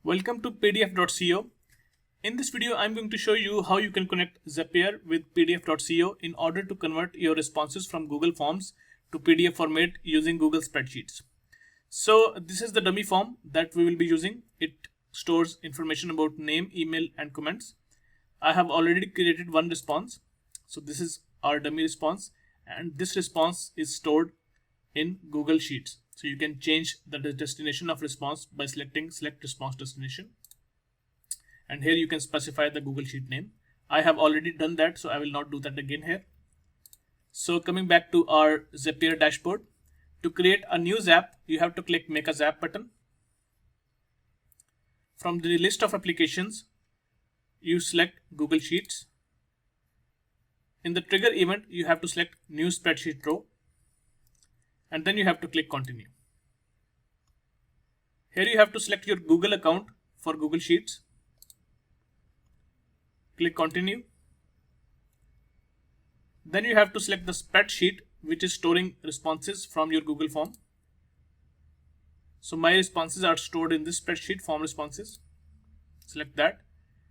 Welcome to pdf.co. In this video, I'm going to show you how you can connect Zapier with pdf.co in order to convert your responses from Google Forms to PDF format using Google Spreadsheets. So this is the dummy form that we will be using. It stores information about name, email, and comments. I have already created one response. So this is our dummy response, and this response is stored in Google Sheets. So you can change the destination of response by selecting select response destination. And here you can specify the Google Sheet name. I have already done that, so I will not do that again here. So coming back to our Zapier dashboard, to create a new Zap, you have to click Make a Zap button. From the list of applications, you select Google Sheets. In the trigger event, you have to select New Spreadsheet Row, and then you have to click Continue. Here you have to select your Google account for Google Sheets. Click Continue. Then you have to select the spreadsheet which is storing responses from your Google form. So my responses are stored in this spreadsheet, form responses. Select that,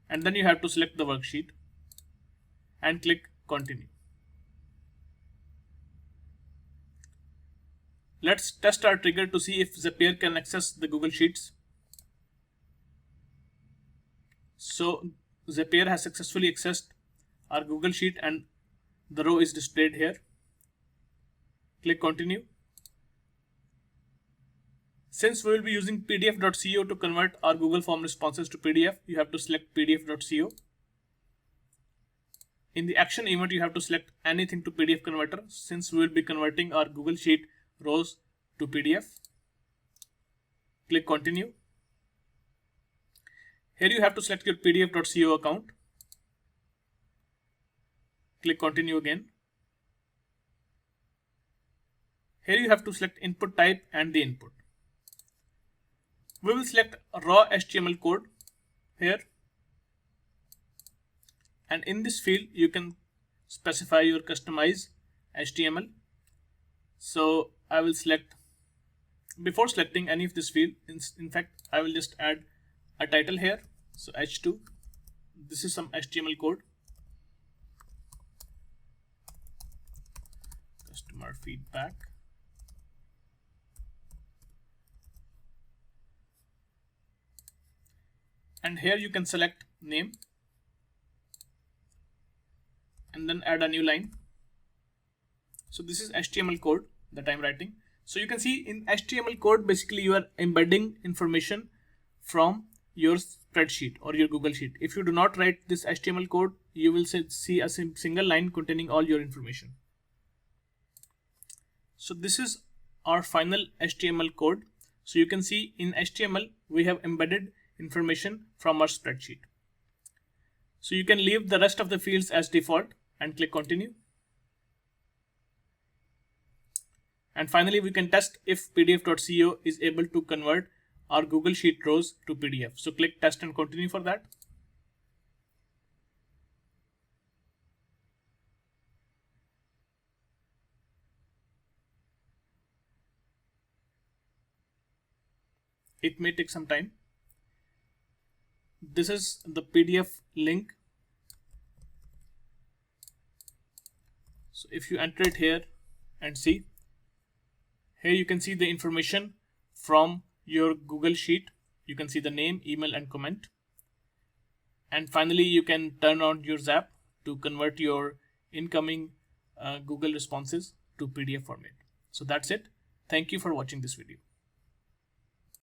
and then you have to select the worksheet and click Continue. Let's test our trigger to see if Zapier can access the Google Sheets. So Zapier has successfully accessed our Google Sheet and the row is displayed here. Click Continue. Since we will be using pdf.co to convert our Google Form responses to PDF, you have to select pdf.co. In the action event, you have to select anything to PDF converter, since we will be converting our Google Sheet rows to PDF. Click Continue. Here you have to select your pdf.co account. Click Continue again. Here you have to select input type and the input. We will select raw HTML code here. And in this field, you can specify your customize HTML. So I will select, before selecting any of this field, in fact, I will just add a title here. So H2, this is some HTML code. Customer feedback. And here you can select name and then add a new line. So this is HTML code that I'm writing. So you can see in HTML code, basically you are embedding information from your spreadsheet or your Google Sheet. If you do not write this HTML code, you will see a single line containing all your information. So this is our final HTML code. So you can see in HTML, we have embedded information from our spreadsheet. So you can leave the rest of the fields as default and click Continue. And finally, we can test if pdf.co is able to convert our Google Sheet rows to PDF. So click Test and Continue for that. It may take some time. This is the PDF link. So if you enter it here and see, here you can see the information from your Google Sheet. You can see the name, email, and comment. And finally, you can turn on your Zap to convert your incoming Google responses to PDF format. So that's it. Thank you for watching this video.